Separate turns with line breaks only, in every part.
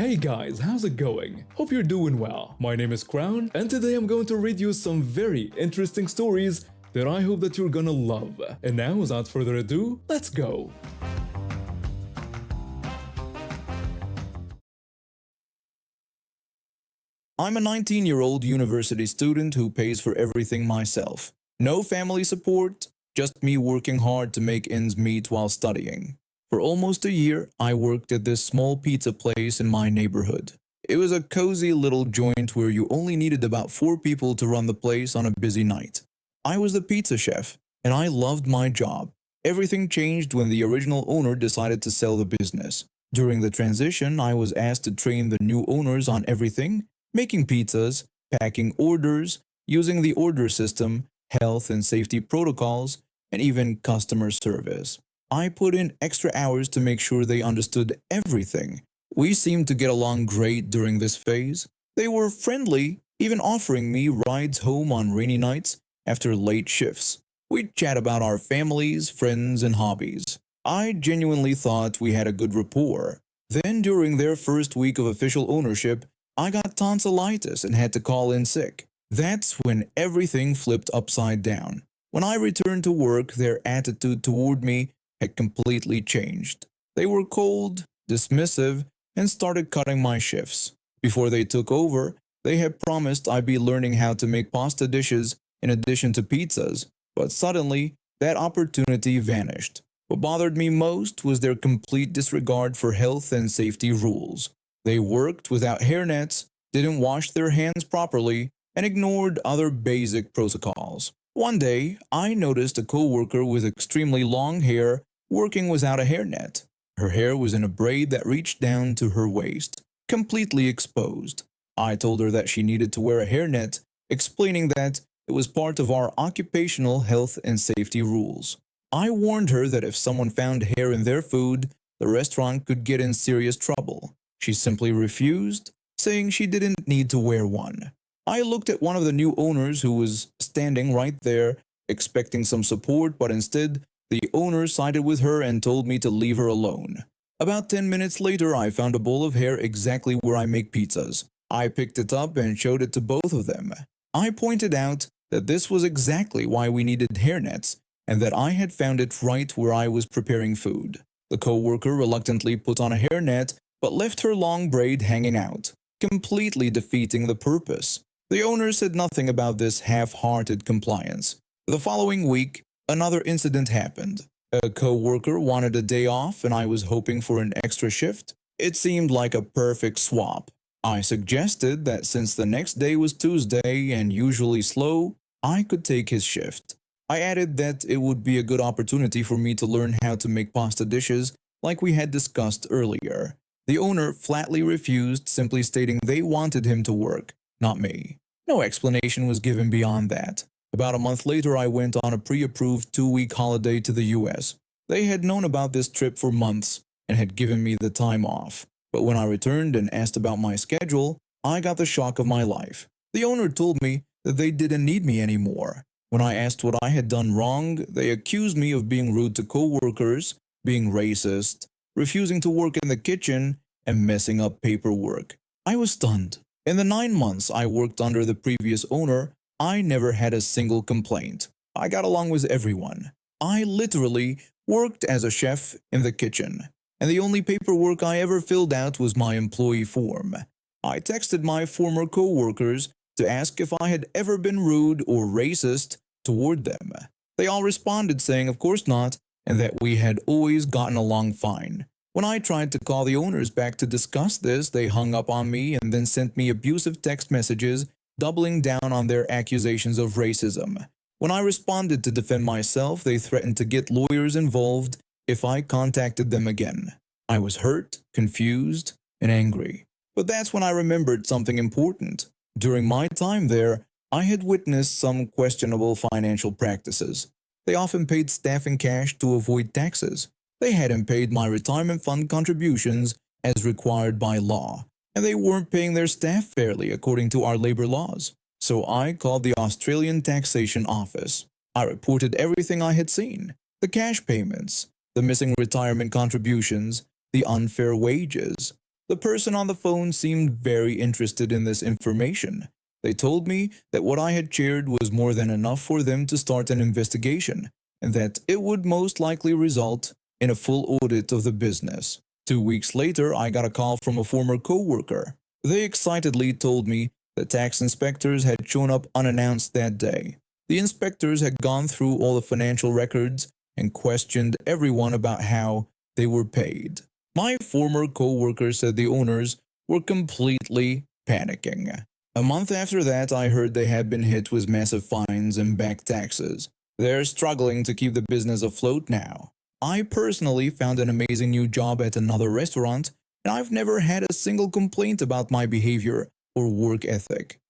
Hey guys, how's it going? Hope you're doing well. My name is Crown, and today I'm going to read you some very interesting stories that I hope that you're gonna love. And now, without further ado, let's go!
I'm a 19-year-old university student who pays for everything myself. No family support, just me working hard to make ends meet while studying. For almost a year, I worked at this small pizza place in my neighborhood. It was a cozy little joint where you only needed about 4 people to run the place on a busy night. I was the pizza chef, and I loved my job. Everything changed when the original owner decided to sell the business. During the transition, I was asked to train the new owners on everything: making pizzas, packing orders, using the order system, health and safety protocols, and even customer service. I put in extra hours to make sure they understood everything. We seemed to get along great during this phase. They were friendly, even offering me rides home on rainy nights after late shifts. We'd chat about our families, friends, and hobbies. I genuinely thought we had a good rapport. Then, during their first week of official ownership, I got tonsillitis and had to call in sick. That's when everything flipped upside down. When I returned to work, their attitude toward me had completely changed. They were cold, dismissive, and started cutting my shifts. Before they took over, they had promised I'd be learning how to make pasta dishes in addition to pizzas, but suddenly that opportunity vanished. What bothered me most was their complete disregard for health and safety rules. They worked without hairnets, didn't wash their hands properly, and ignored other basic protocols. One day, I noticed a coworker with extremely long hair working without a hairnet. Her hair was in a braid that reached down to her waist, completely exposed. I told her that she needed to wear a hairnet, explaining that it was part of our occupational health and safety rules. I warned her that if someone found hair in their food, the restaurant could get in serious trouble. She simply refused, saying she didn't need to wear one. I looked at one of the new owners who was standing right there, expecting some support, but instead, the owner sided with her and told me to leave her alone. About 10 minutes later, I found a bowl of hair exactly where I make pizzas. I picked it up and showed it to both of them. I pointed out that this was exactly why we needed hairnets, and that I had found it right where I was preparing food. The coworker reluctantly put on a hairnet, but left her long braid hanging out, completely defeating the purpose. The owner said nothing about this half-hearted compliance. The following week, another incident happened. A co-worker wanted a day off and I was hoping for an extra shift. It seemed like a perfect swap. I suggested that since the next day was Tuesday and usually slow, I could take his shift. I added that it would be a good opportunity for me to learn how to make pasta dishes like we had discussed earlier. The owner flatly refused, simply stating they wanted him to work, not me. No explanation was given beyond that. About a month later, I went on a pre-approved 2-week holiday to the US. They had known about this trip for months and had given me the time off. But when I returned and asked about my schedule, I got the shock of my life. The owner told me that they didn't need me anymore. When I asked what I had done wrong, they accused me of being rude to coworkers, being racist, refusing to work in the kitchen, and messing up paperwork. I was stunned. In the 9 months I worked under the previous owner, I never had a single complaint. I got along with everyone. I literally worked as a chef in the kitchen, and the only paperwork I ever filled out was my employee form. I texted my former coworkers to ask if I had ever been rude or racist toward them. They all responded saying of course not, and that we had always gotten along fine. When I tried to call the owners back to discuss this, they hung up on me and then sent me abusive text messages, doubling down on their accusations of racism. When I responded to defend myself, they threatened to get lawyers involved if I contacted them again. I was hurt, confused, and angry. But that's when I remembered something important. During my time there, I had witnessed some questionable financial practices. They often paid staff in cash to avoid taxes. They hadn't paid my retirement fund contributions as required by law, and they weren't paying their staff fairly according to our labor laws. So I called the Australian Taxation Office. I reported everything I had seen: the cash payments, the missing retirement contributions, the unfair wages, The person on the phone seemed very interested in this information. They told me that what I had shared was more than enough for them to start an investigation, and that it would most likely result in a full audit of the business. 2 weeks later, I got a call from a former co-worker. They excitedly told me that tax inspectors had shown up unannounced that day. The inspectors had gone through all the financial records and questioned everyone about how they were paid. My former co-worker said the owners were completely panicking. A month after that, I heard they had been hit with massive fines and back taxes. They're struggling to keep the business afloat now. I personally found an amazing new job at another restaurant, and I've never had a single complaint about my behavior or work ethic.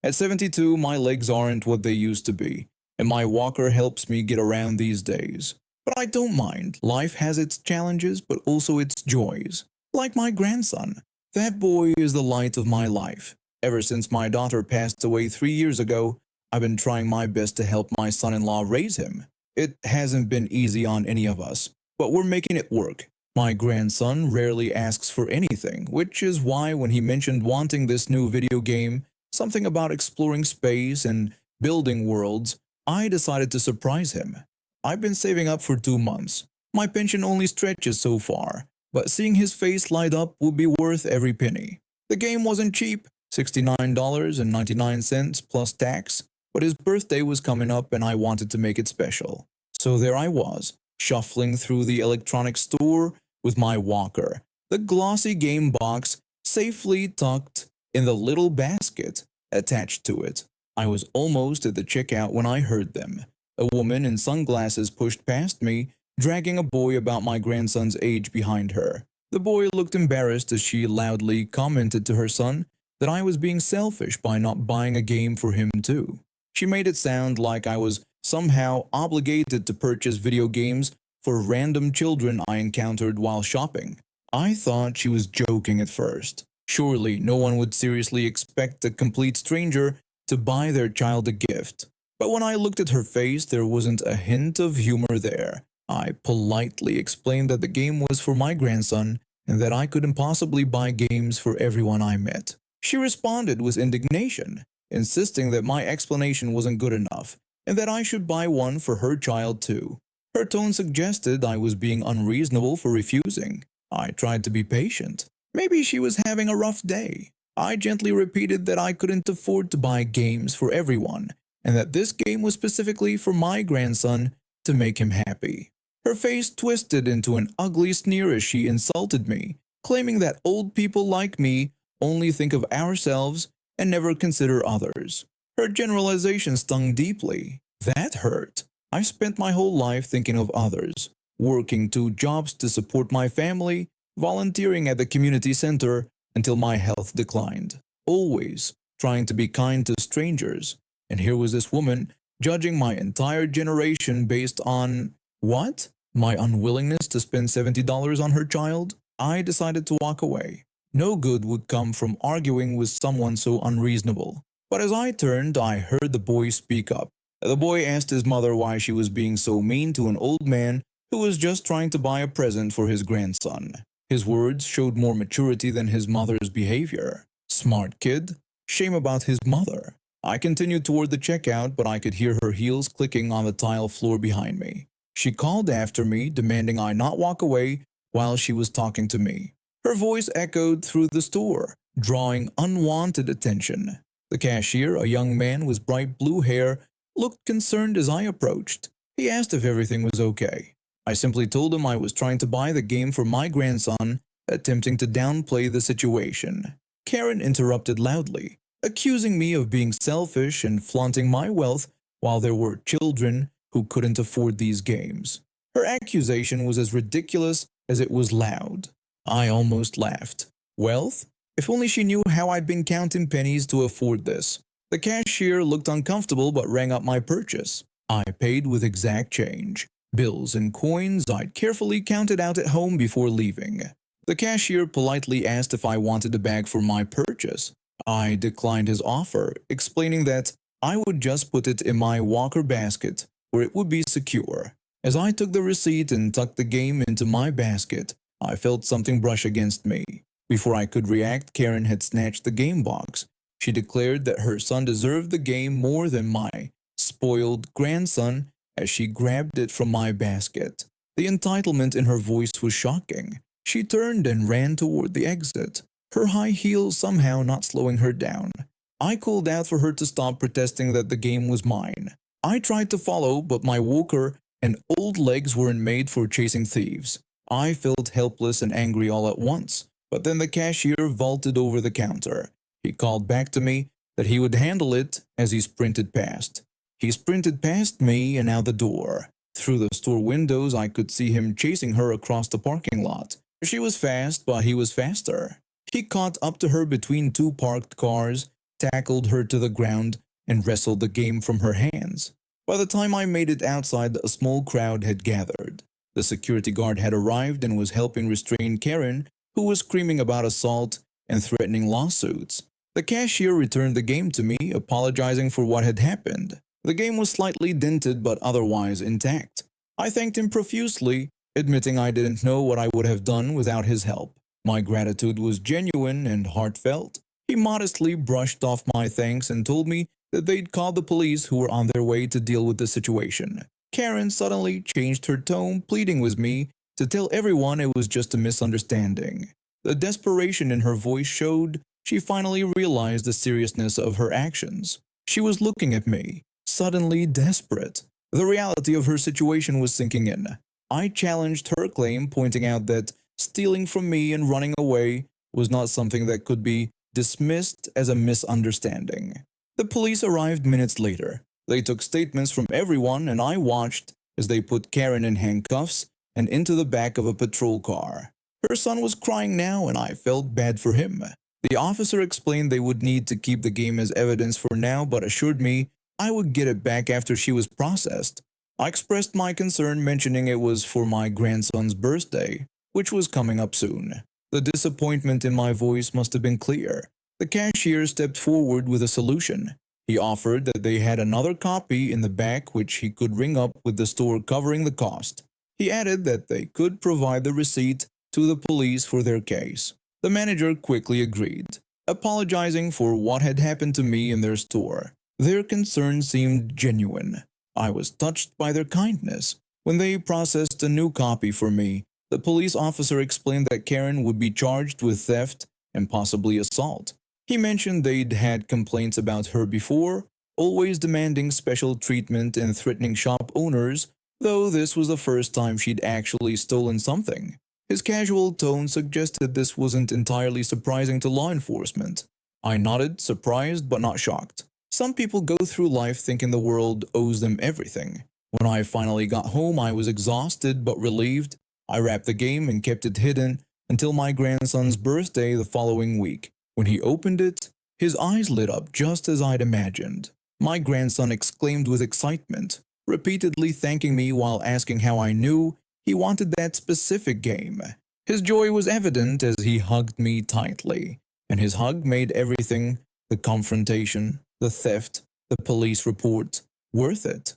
At 72, my legs aren't what they used to be, and my walker helps me get around these days. But I don't mind. Life has its challenges, but also its joys. Like my grandson. That boy is the light of my life. Ever since my daughter passed away 3 years ago, I've been trying my best to help my son-in-law raise him. It hasn't been easy on any of us, but we're making it work. My grandson rarely asks for anything, which is why when he mentioned wanting this new video game, something about exploring space and building worlds, I decided to surprise him. I've been saving up for 2 months. My pension only stretches so far, but seeing his face light up would be worth every penny. The game wasn't cheap, $69.99 plus tax, but his birthday was coming up and I wanted to make it special. So there I was, shuffling through the electronics store with my walker, the glossy game box safely tucked in the little basket attached to it. I was almost at the checkout when I heard them. A woman in sunglasses pushed past me, dragging a boy about my grandson's age behind her. The boy looked embarrassed as she loudly commented to her son that I was being selfish by not buying a game for him too. She made it sound like I was somehow obligated to purchase video games for random children I encountered while shopping. I thought she was joking at first. Surely no one would seriously expect a complete stranger to buy their child a gift. But when I looked at her face, there wasn't a hint of humor there. I politely explained that the game was for my grandson and that I couldn't possibly buy games for everyone I met. She responded with indignation, insisting that my explanation wasn't good enough and that I should buy one for her child too. Her tone suggested I was being unreasonable for refusing. I tried to be patient. Maybe she was having a rough day. I gently repeated that I couldn't afford to buy games for everyone and that this game was specifically for my grandson to make him happy. Her face twisted into an ugly sneer as she insulted me, claiming that old people like me only think of ourselves and never consider others. Her generalization stung deeply. That hurt. I spent my whole life thinking of others, working 2 jobs to support my family, volunteering at the community center until my health declined, always trying to be kind to strangers. And here was this woman judging my entire generation based on what? My unwillingness to spend $70 on her child? I decided to walk away. No good would come from arguing with someone so unreasonable. But as I turned, I heard the boy speak up. The boy asked his mother why she was being so mean to an old man who was just trying to buy a present for his grandson. His words showed more maturity than his mother's behavior. Smart kid. Shame about his mother. I continued toward the checkout, but I could hear her heels clicking on the tile floor behind me. She called after me, demanding I not walk away while she was talking to me. Her voice echoed through the store, drawing unwanted attention. The cashier, a young man with bright blue hair, looked concerned as I approached. He asked if everything was okay. I simply told him I was trying to buy the game for my grandson, attempting to downplay the situation. Karen interrupted loudly, accusing me of being selfish and flaunting my wealth while there were children who couldn't afford these games. Her accusation was as ridiculous as it was loud. I almost laughed. Wealth? If only she knew how I'd been counting pennies to afford this. The cashier looked uncomfortable but rang up my purchase. I paid with exact change. Bills and coins I'd carefully counted out at home before leaving. The cashier politely asked if I wanted a bag for my purchase. I declined his offer, explaining that I would just put it in my walker basket where it would be secure. As I took the receipt and tucked the game into my basket, I felt something brush against me. Before I could react, Karen had snatched the game box. She declared that her son deserved the game more than my spoiled grandson as she grabbed it from my basket. The entitlement in her voice was shocking. She turned and ran toward the exit, her high heels somehow not slowing her down. I called out for her to stop protesting that the game was mine. I tried to follow, but my walker and old legs weren't made for chasing thieves. I felt helpless and angry all at once, but then the cashier vaulted over the counter. He called back to me that he would handle it as he sprinted past. He sprinted past me and out the door. Through the store windows, I could see him chasing her across the parking lot. She was fast, but he was faster. He caught up to her between two parked cars, tackled her to the ground, and wrestled the game from her hands. By the time I made it outside, a small crowd had gathered. The security guard had arrived and was helping restrain Karen, who was screaming about assault and threatening lawsuits. The cashier returned the game to me, apologizing for what had happened. The game was slightly dented but otherwise intact. I thanked him profusely, admitting I didn't know what I would have done without his help. My gratitude was genuine and heartfelt. He modestly brushed off my thanks and told me that they'd called the police who were on their way to deal with the situation. Karen suddenly changed her tone, pleading with me to tell everyone it was just a misunderstanding. The desperation in her voice showed she finally realized the seriousness of her actions. She was looking at me, suddenly desperate. The reality of her situation was sinking in. I challenged her claim, pointing out that stealing from me and running away was not something that could be dismissed as a misunderstanding. The police arrived minutes later. They took statements from everyone, and I watched as they put Karen in handcuffs and into the back of a patrol car. Her son was crying now, and I felt bad for him. The officer explained they would need to keep the game as evidence for now, but assured me I would get it back after she was processed. I expressed my concern, mentioning it was for my grandson's birthday, which was coming up soon. The disappointment in my voice must have been clear. The cashier stepped forward with a solution. He offered that they had another copy in the back which he could ring up with the store covering the cost. He added that they could provide the receipt to the police for their case. The manager quickly agreed, apologizing for what had happened to me in their store. Their concern seemed genuine. I was touched by their kindness. When they processed a new copy for me, the police officer explained that Karen would be charged with theft and possibly assault. He mentioned they'd had complaints about her before, always demanding special treatment and threatening shop owners, though this was the first time she'd actually stolen something. His casual tone suggested this wasn't entirely surprising to law enforcement. I nodded, surprised but not shocked. Some people go through life thinking the world owes them everything. When I finally got home, I was exhausted but relieved. I wrapped the game and kept it hidden until my grandson's birthday the following week. When he opened it, his eyes lit up just as I'd imagined. My grandson exclaimed with excitement, repeatedly thanking me while asking how I knew he wanted that specific game. His joy was evident as he hugged me tightly, and his hug made everything, the confrontation, the theft, the police report, worth it.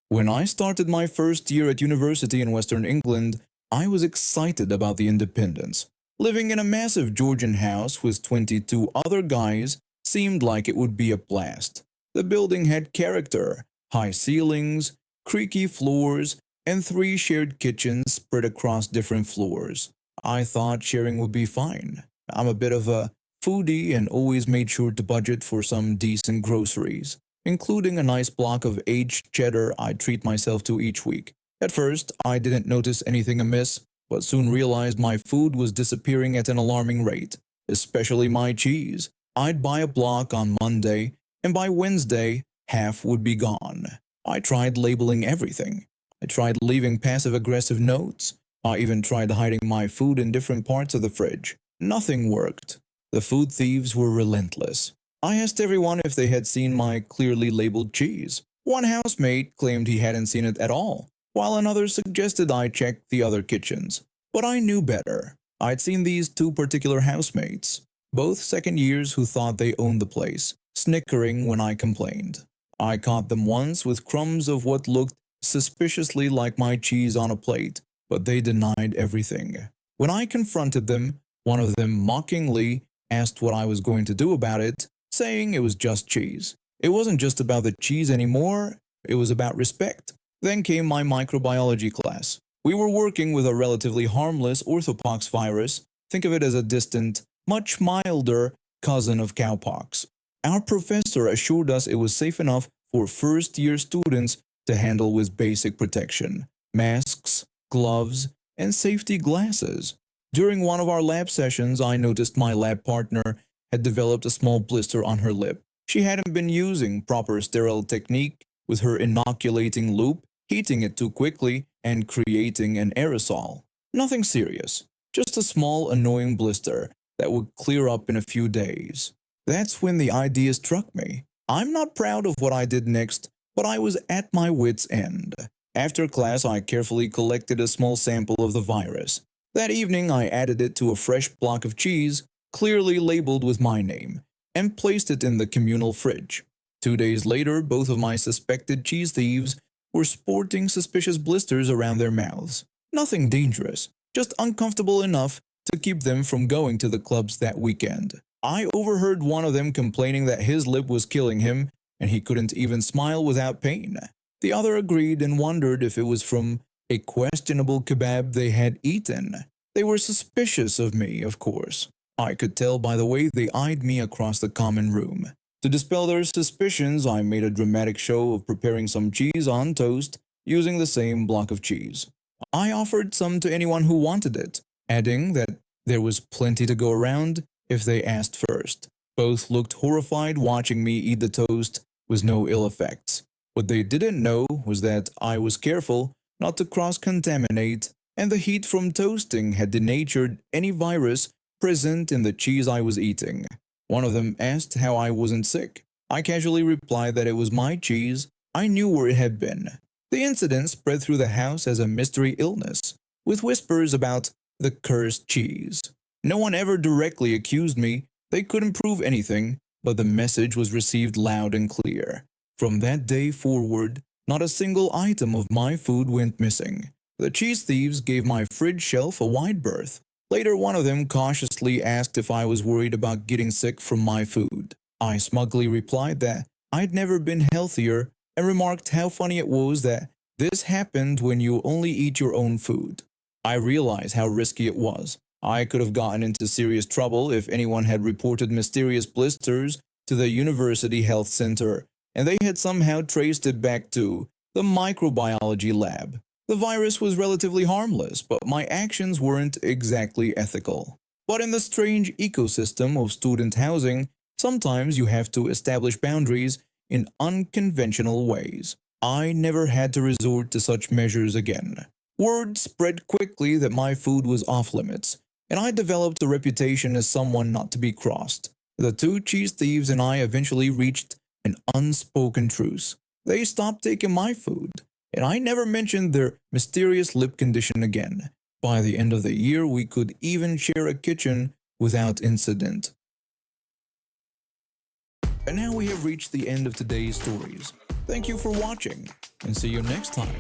When I started my first year at university in Western England, I was excited about the independence. Living in a massive Georgian house with 22 other guys seemed like it would be a blast. The building had character, high ceilings, creaky floors, and 3 shared kitchens spread across different floors. I thought sharing would be fine. I'm a bit of a foodie and always made sure to budget for some decent groceries, including a nice block of aged cheddar I'd treat myself to each week. At first, I didn't notice anything amiss, but soon realized my food was disappearing at an alarming rate, especially my cheese. I'd buy a block on Monday, and by Wednesday, half would be gone. I tried labeling everything. I tried leaving passive-aggressive notes. I even tried hiding my food in different parts of the fridge. Nothing worked. The food thieves were relentless. I asked everyone if they had seen my clearly labeled cheese. One housemate claimed he hadn't seen it at all, while another suggested I check the other kitchens. But I knew better. I'd seen these 2 particular housemates, both second years who thought they owned the place, snickering when I complained. I caught them once with crumbs of what looked suspiciously like my cheese on a plate, but they denied everything. When I confronted them, one of them mockingly asked what I was going to do about it, saying it was just cheese. It wasn't just about the cheese anymore, it was about respect. Then came my microbiology class. We were working with a relatively harmless orthopox virus. Think of it as a distant, much milder cousin of cowpox. Our professor assured us it was safe enough for first-year students to handle with basic protection, masks, gloves, and safety glasses. During one of our lab sessions, I noticed my lab partner had developed a small blister on her lip. She hadn't been using proper sterile technique with her inoculating loop, heating it too quickly and creating an aerosol. Nothing serious, just a small annoying blister that would clear up in a few days. That's when the idea struck me. I'm not proud of what I did next, but I was at my wit's end. After class, I carefully collected a small sample of the virus. That evening, I added it to a fresh block of cheese, clearly labeled with my name, and placed it in the communal fridge. 2 days later, both of my suspected cheese thieves were sporting suspicious blisters around their mouths. Nothing dangerous, just uncomfortable enough to keep them from going to the clubs that weekend. I overheard one of them complaining that his lip was killing him and he couldn't even smile without pain. The other agreed and wondered if it was from a questionable kebab they had eaten. They were suspicious of me, of course. I could tell by the way they eyed me across the common room. To dispel their suspicions, I made a dramatic show of preparing some cheese on toast using the same block of cheese. I offered some to anyone who wanted it, adding that there was plenty to go around if they asked first. Both looked horrified watching me eat the toast with no ill effects. What they didn't know was that I was careful not to cross-contaminate, and the heat from toasting had denatured any virus present in the cheese I was eating. One of them asked how I wasn't sick. I casually replied that it was my cheese. I knew where it had been. The incident spread through the house as a mystery illness, with whispers about the cursed cheese. No one ever directly accused me. They couldn't prove anything, but the message was received loud and clear. From that day forward, not a single item of my food went missing. The cheese thieves gave my fridge shelf a wide berth. Later, one of them cautiously asked if I was worried about getting sick from my food. I smugly replied that I'd never been healthier and remarked how funny it was that this happened when you only eat your own food. I realized how risky it was. I could have gotten into serious trouble if anyone had reported mysterious blisters to the university health center, and they had somehow traced it back to the microbiology lab. The virus was relatively harmless, but my actions weren't exactly ethical. But in the strange ecosystem of student housing, sometimes you have to establish boundaries in unconventional ways. I never had to resort to such measures again. Word spread quickly that my food was off limits, and I developed a reputation as someone not to be crossed. The two cheese thieves and I eventually reached an unspoken truce. They stopped taking my food, and I never mentioned their mysterious lip condition again. By the end of the year, we could even share a kitchen without incident. And now we have reached the end of today's stories. Thank you for watching, and see you next time.